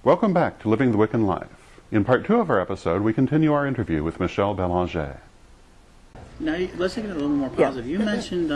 Welcome back to Living the Wiccan Life. In part 2 of our episode, we continue our interview with Michelle Belanger. Now, let's take it a little more positive. You mentioned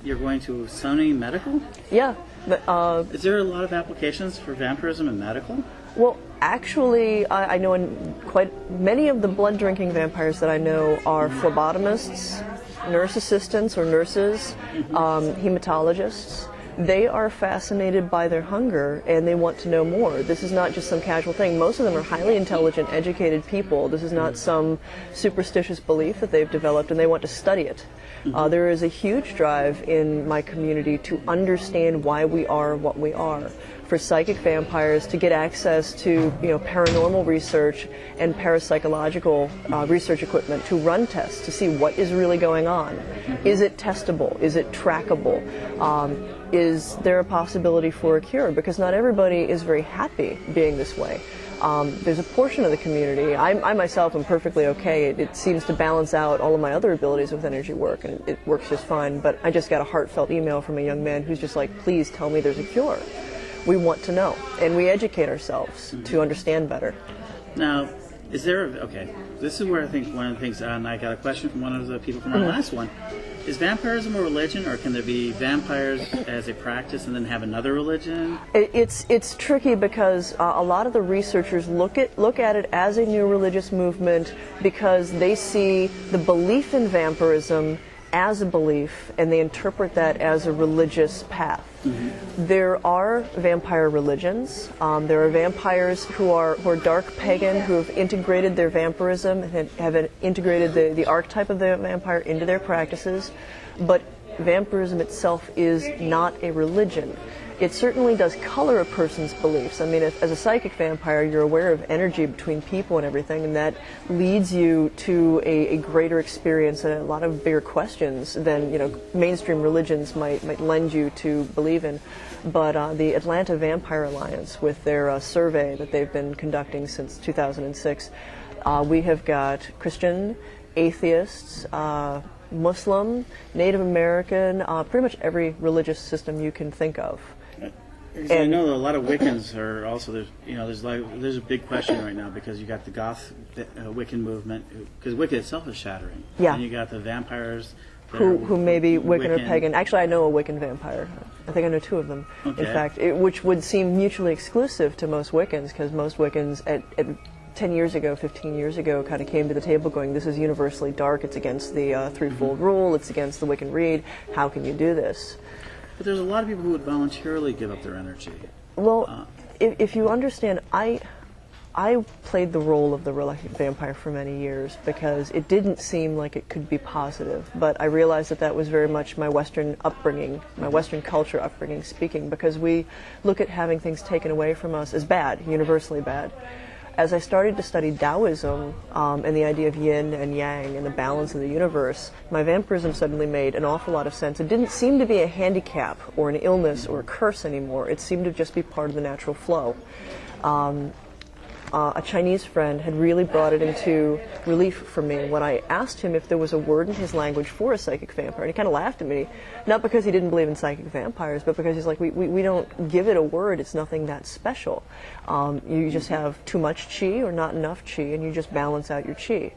you're going to Sony Medical? Yeah. Is there a lot of applications for vampirism in medical? Well, actually, I know quite many of the blood-drinking vampires that I know are phlebotomists, nurse assistants or nurses, hematologists. They are fascinated by their hunger and they want to know more. This is not just some casual thing. Most of them are highly intelligent, educated people. This is not some superstitious belief that they've developed and they want to study it. There is a huge drive in my community to understand why we are what we are. For psychic vampires to get access to paranormal research and parapsychological research equipment to run tests to see what is really going on. Is it testable? Is it trackable? Is there a possibility for a cure? Because not everybody is very happy being this way. There's a portion of the community, I myself am perfectly okay. It seems to balance out all of my other abilities with energy work, and it works just fine. But I just got a heartfelt email from a young man who's just like, please tell me there's a cure. We want to know, and we educate ourselves to understand better. Now, is there, this is where I think one of the things, and I got a question from one of the people from our last one. Is vampirism a religion, or can there be vampires as a practice and then have another religion? It's tricky because a lot of the researchers look at it as a new religious movement because they see the belief in vampirism as a belief, and they interpret that as a religious path. There are vampire religions. There are vampires who are dark pagan, who have integrated their vampirism and have integrated the archetype of the vampire into their practices. But vampirism itself is not a religion. It certainly does color a person's beliefs. I mean, as a psychic vampire, you're aware of energy between people and everything, and that leads you to a greater experience and a lot of bigger questions than mainstream religions might lend you to believe in. But the Atlanta Vampire Alliance, with their survey that they've been conducting since 2006, we have got Christian, atheists, Muslim, Native American, pretty much every religious system you can think of. And I know that a lot of Wiccans are also there's a big question right now because you got the Goth Wiccan movement, because Wicca itself is shattering. Yeah. And you got the vampires who may be Wiccan or pagan. Actually, I know a Wiccan vampire. I think I know 2 of them. Okay. In fact, which would seem mutually exclusive to most Wiccans, because most Wiccans at 10 years ago, 15 years ago, kind of came to the table going, this is universally dark, it's against the threefold rule, it's against the Wiccan Rede, how can you do this? But there's a lot of people who would voluntarily give up their energy. Well, if you understand, I played the role of the reluctant vampire for many years because it didn't seem like it could be positive, but I realized that was very much my Western upbringing, my Western culture upbringing speaking, because we look at having things taken away from us as bad, universally bad. As I started to study Taoism and the idea of yin and yang and the balance of the universe, my vampirism suddenly made an awful lot of sense. It didn't seem to be a handicap or an illness or a curse anymore. It seemed to just be part of the natural flow. A Chinese friend had really brought it into relief for me when I asked him if there was a word in his language for a psychic vampire. And he kind of laughed at me, not because he didn't believe in psychic vampires, but because he's like, we don't give it a word. It's nothing that special. You just have too much chi or not enough chi, and you just balance out your chi.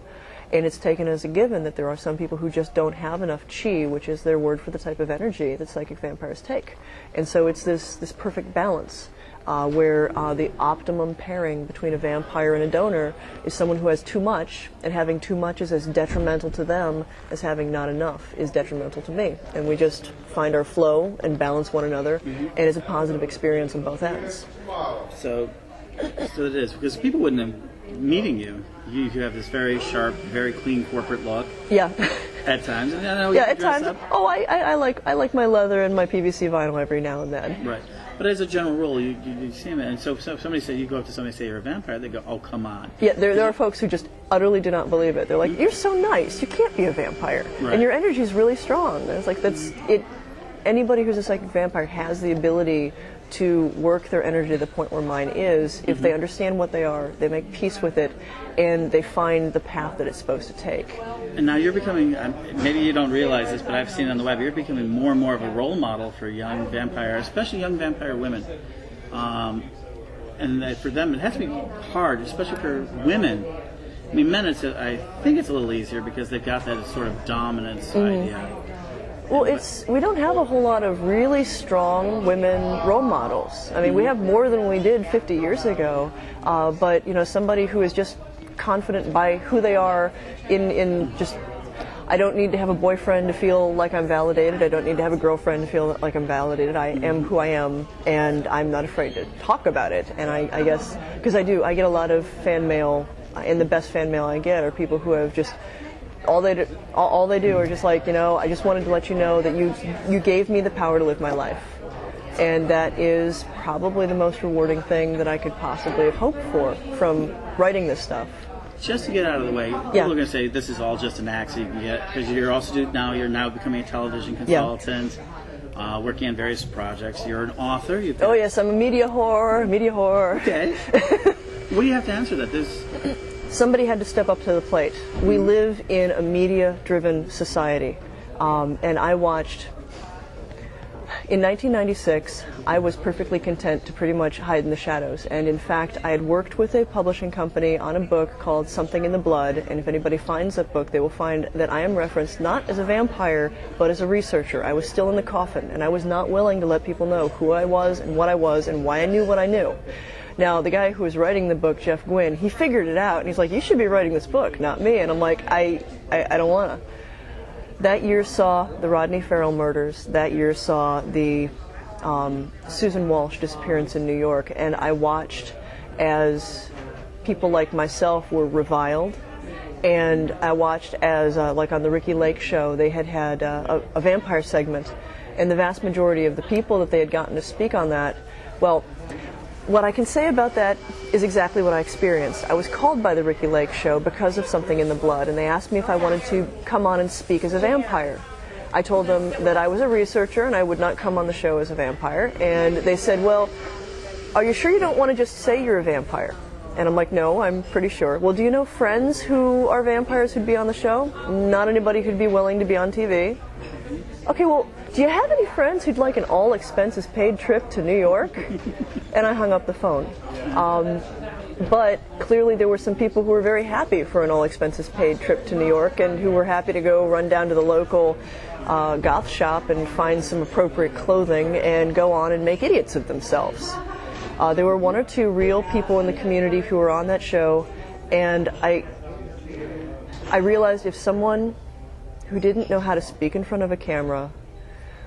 And it's taken as a given that there are some people who just don't have enough chi, which is their word for the type of energy that psychic vampires take. And so it's this perfect balance. Where the optimum pairing between a vampire and a donor is someone who has too much, and having too much is as detrimental to them as having not enough is detrimental to me. And we just find our flow and balance one another, and it's a positive experience on both ends. So it is, because people wouldn't have meeting you. You have this very sharp, very clean corporate look. Yeah. At times. And I know yeah, at times. Up. Oh, I like my leather and my PVC vinyl every now and then. Right. But as a general rule, you see them, and so somebody say, you go up to somebody and say you're a vampire, they go, oh, come on. Yeah, there are folks who just utterly do not believe it. They're like, you're so nice, you can't be a vampire. Right. And your energy is really strong. And it's like, that's it. Anybody who's a psychic vampire has the ability to work their energy to the point where mine is, if they understand what they are, they make peace with it, and they find the path that it's supposed to take. And now you're becoming, maybe you don't realize this, but I've seen it on the web, you're becoming more and more of a role model for young vampires, especially young vampire women. and that for them it has to be hard, especially for women. I mean, men, I think it's a little easier because they've got that sort of dominance idea. Well, we don't have a whole lot of really strong women role models. I mean, we have more than we did 50 years ago, but, you know, somebody who is just confident by who they are in just, I don't need to have a boyfriend to feel like I'm validated. I don't need to have a girlfriend to feel like I'm validated. I am who I am, and I'm not afraid to talk about it. And I guess, because I get a lot of fan mail, and the best fan mail I get are people who have just, all they do are just like, you know, I just wanted to let you know that you gave me the power to live my life. And that is probably the most rewarding thing that I could possibly have hoped for from writing this stuff. Just to get out of the way, people are going to say this is all just an axe you can get, because you're now becoming a television consultant, working on various projects. You're an author. Oh yes, I'm a media whore. Okay. What do you have to answer that? Somebody had to step up to the plate. We live in a media-driven society, and I watched. In 1996, I was perfectly content to pretty much hide in the shadows, and in fact, I had worked with a publishing company on a book called Something in the Blood, and if anybody finds that book, they will find that I am referenced not as a vampire, but as a researcher. I was still in the coffin, and I was not willing to let people know who I was and why I knew what I knew. Now, the guy who was writing the book, Jeff Gwynne, he figured it out, and he's like, you should be writing this book, not me. And I'm like, I don't want to. That year saw the Rodney Farrell murders. That year saw the Susan Walsh disappearance in New York. And I watched as people like myself were reviled. And I watched as, like on the Ricky Lake show, they had a vampire segment. And the vast majority of the people that they had gotten to speak on that, well, what I can say about that is exactly what I experienced. I was called by the Ricky Lake show because of Something in the Blood, and they asked me if I wanted to come on and speak as a vampire. I told them that I was a researcher and I would not come on the show as a vampire, and they said, well, are you sure you don't want to just say you're a vampire? And I'm like, no, I'm pretty sure. Well, do you know friends who are vampires who'd be on the show? Not anybody who'd be willing to be on TV. Okay, well, do you have any friends who'd like an all-expenses-paid trip to New York? And I hung up the phone. But clearly there were some people who were very happy for an all-expenses-paid trip to New York and who were happy to go run down to the local goth shop and find some appropriate clothing and go on and make idiots of themselves. There were one or two real people in the community who were on that show, and I realized if someone who didn't know how to speak in front of a camera,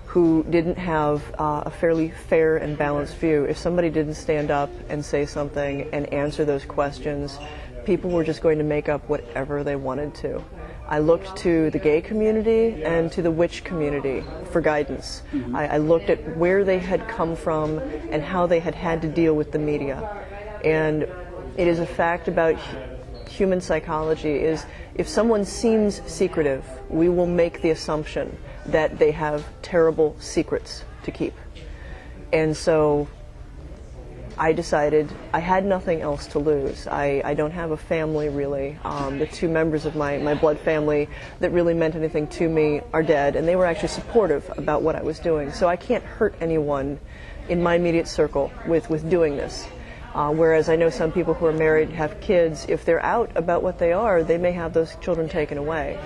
who didn't have a fairly fair and balanced view, if somebody didn't stand up and say something and answer those questions, people were just going to make up whatever they wanted to. I looked to the gay community and to the witch community for guidance. I looked at where they had come from and how they had had to deal with the media. And it is a fact about human psychology is if someone seems secretive, we will make the assumption that they have terrible secrets to keep. And so I decided I had nothing else to lose. I don't have a family really. The two members of my blood family that really meant anything to me are dead, and they were actually supportive about what I was doing. So I can't hurt anyone in my immediate circle with doing this. Whereas I know some people who are married, have kids, if they're out about what they are, they may have those children taken away.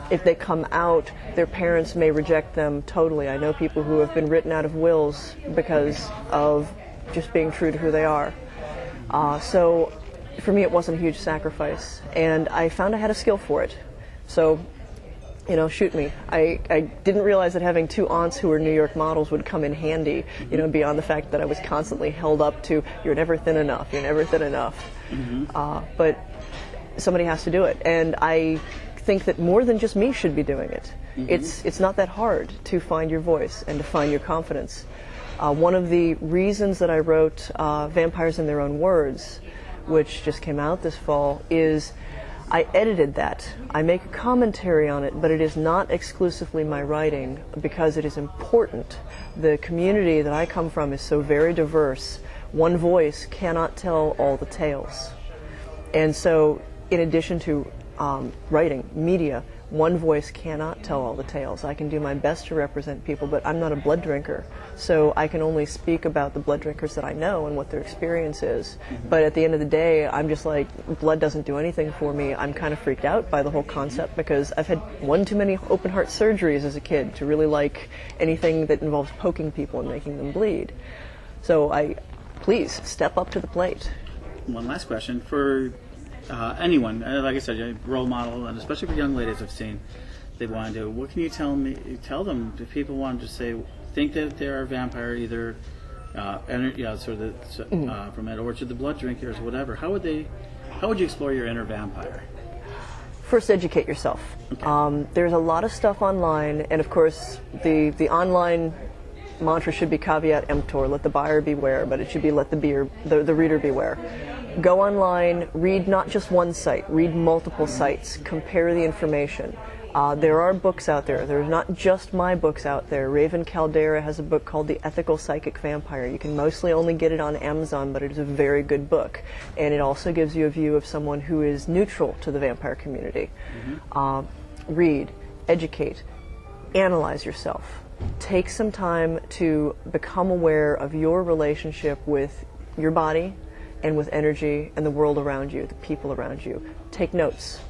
If they come out, their parents may reject them totally. I know people who have been written out of wills because of just being true to who they are. So for me it wasn't a huge sacrifice, and I found I had a skill for it. So, you know, shoot me. I didn't realize that having two aunts who were New York models would come in handy, you know, beyond the fact that I was constantly held up to, you're never thin enough, you're never thin enough. But somebody has to do it, and I think that more than just me should be doing it. It's not that hard to find your voice and to find your confidence. One of the reasons that I wrote Vampires in Their Own Words, which just came out this fall, is I edited that. I make a commentary on it, but it is not exclusively my writing because it is important. The community that I come from is so very diverse. One voice cannot tell all the tales. And so, in addition to writing, media, one voice cannot tell all the tales. I can do my best to represent people, but I'm not a blood drinker, so I can only speak about the blood drinkers that I know and what their experience is. But at the end of the day, I'm just like, blood doesn't do anything for me. I'm kind of freaked out by the whole concept because I've had one too many open heart surgeries as a kid to really like anything that involves poking people and making them bleed. So please step up to the plate. One last question for anyone, like I said, a role model, and especially for young ladies I've seen, they want to do. What can you tell them if people want to say, think that they're a vampire, either from it, or to the blood drinkers, whatever? How would you explore your inner vampire? First, educate yourself. Okay. There's a lot of stuff online, and of course, the online mantra should be caveat emptor, let the buyer beware, but it should be let the reader beware. Go online, read not just one site, read multiple sites, compare the information. There are books out there. There's not just my books out there. Raven Caldera has a book called The Ethical Psychic Vampire. You can mostly only get it on Amazon, but it is a very good book. And it also gives you a view of someone who is neutral to the vampire community. Read, educate, analyze yourself. Take some time to become aware of your relationship with your body and with energy and the world around you, the people around you. Take notes.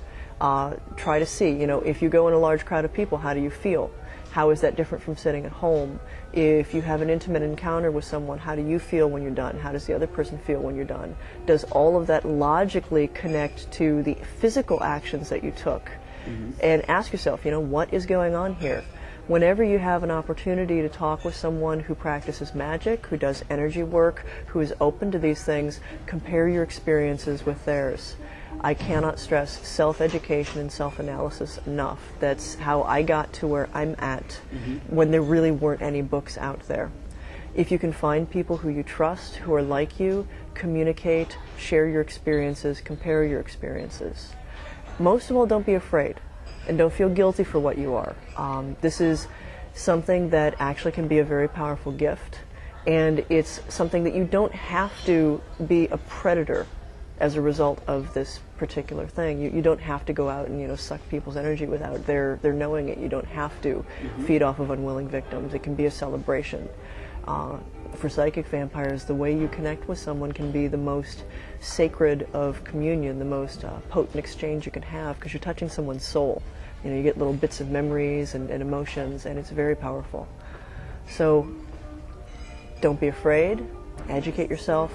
Try to see, if you go in a large crowd of people, how do you feel? How is that different from sitting at home? If you have an intimate encounter with someone, how do you feel when you're done? How does the other person feel when you're done? Does all of that logically connect to the physical actions that you took? And ask yourself, what is going on here? Whenever you have an opportunity to talk with someone who practices magic, who does energy work, who is open to these things, compare your experiences with theirs. I cannot stress self-education and self-analysis enough. That's how I got to where I'm at when there really weren't any books out there. If you can find people who you trust, who are like you, communicate, share your experiences, compare your experiences. Most of all, don't be afraid. And don't feel guilty for what you are. This is something that actually can be a very powerful gift, and it's something that you don't have to be a predator as a result of this particular thing. You don't have to go out and suck people's energy without their knowing it. You don't have to feed off of unwilling victims. It can be a celebration. For psychic vampires, the way you connect with someone can be the most sacred of communion, the most potent exchange you can have, because you're touching someone's soul. You get little bits of memories and emotions, and it's very powerful. So don't be afraid, educate yourself,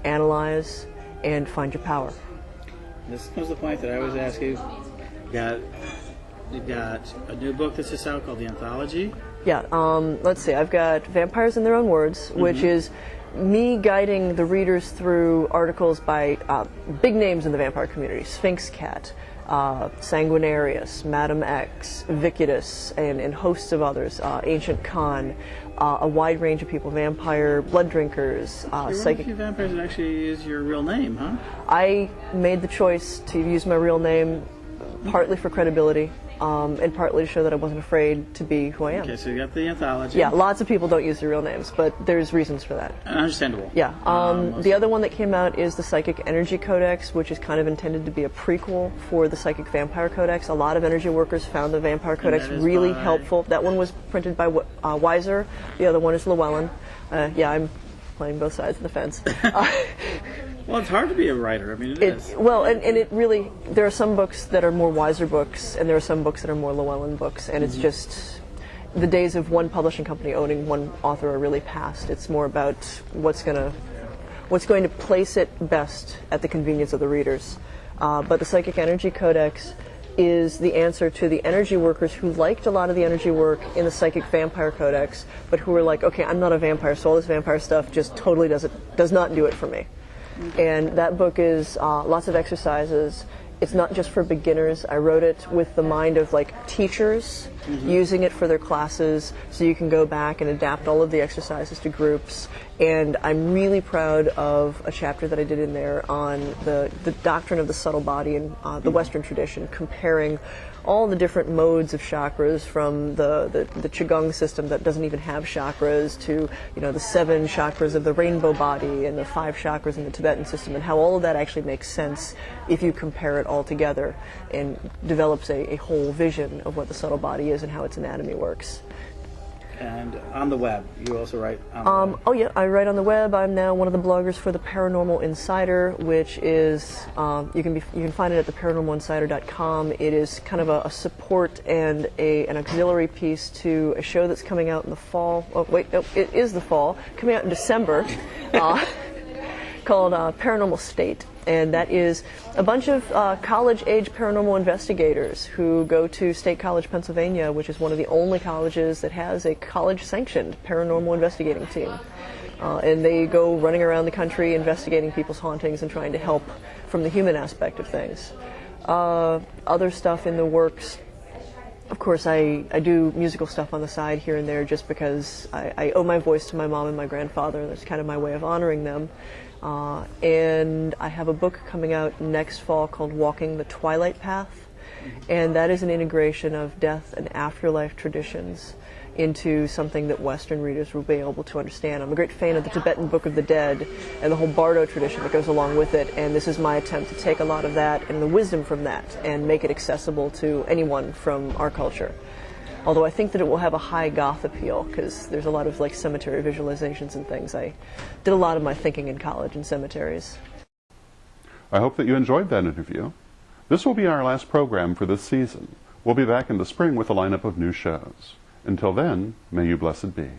analyze, and find your power. This comes to the point that I always ask you. You've got a new book that's just out called The Anthology. Yeah, let's see. I've got Vampires in Their Own Words, which is me guiding the readers through articles by big names in the vampire community. Sphinx Cat, Sanguinarius, Madam X, Vicudus, and hosts of others, Ancient Khan, a wide range of people, vampire blood drinkers, You're one of the few vampires that actually is your real name, huh? I made the choice to use my real name partly for credibility, and partly to show that I wasn't afraid to be who I am. Okay, so you got The Anthology. Yeah, lots of people don't use their real names, but there's reasons for that. Understandable. Yeah. The other one that came out is the Psychic Energy Codex, which is kind of intended to be a prequel for the Psychic Vampire Codex. A lot of energy workers found the Vampire Codex really helpful. That one was printed by Weiser. The other one is Llewellyn. Yeah, I'm playing both sides of the fence. Well, it's hard to be a writer. I mean, it is. Well, and it really, there are some books that are more Weiser books, and there are some books that are more Llewellyn books, and it's just, the days of one publishing company owning one author are really past. It's more about what's going to place it best at the convenience of the readers. But the Psychic Energy Codex is the answer to the energy workers who liked a lot of the energy work in the Psychic Vampire Codex, but who were like, okay, I'm not a vampire, so all this vampire stuff just totally does not do it for me. And that book is lots of exercises. It's not just for beginners. I wrote it with the mind of teachers using it for their classes, so you can go back and adapt all of the exercises to groups. And I'm really proud of a chapter that I did in there on the doctrine of the subtle body in the Western tradition, comparing all the different modes of chakras, from the Qigong system that doesn't even have chakras to the 7 chakras of the rainbow body and the 5 chakras in the Tibetan system, and how all of that actually makes sense if you compare it it all together and develops a whole vision of what the subtle body is and how its anatomy works. And on the web, you also write on the web. Oh yeah, I write on the web. I'm now one of the bloggers for the Paranormal Insider, which is you can find it at theparanormalinsider.com. It is kind of a support and an auxiliary piece to a show that's coming out in the fall. Oh wait, no, it is the fall, coming out in December, called Paranormal State. And that is a bunch of college-age paranormal investigators who go to State College, Pennsylvania, which is one of the only colleges that has a college-sanctioned paranormal investigating team. And they go running around the country investigating people's hauntings and trying to help from the human aspect of things. Other stuff in the works. Of course, I do musical stuff on the side here and there just because I owe my voice to my mom and my grandfather. That's kind of my way of honoring them. And I have a book coming out next fall called Walking the Twilight Path, and that is an integration of death and afterlife traditions into something that Western readers will be able to understand. I'm a great fan of the Tibetan Book of the Dead and the whole Bardo tradition that goes along with it, and this is my attempt to take a lot of that and the wisdom from that and make it accessible to anyone from our culture. Although I think that it will have a high goth appeal because there's a lot of like cemetery visualizations and things. I did a lot of my thinking in college in cemeteries. I hope that you enjoyed that interview. This will be our last program for this season. We'll be back in the spring with a lineup of new shows. Until then, may you blessed be.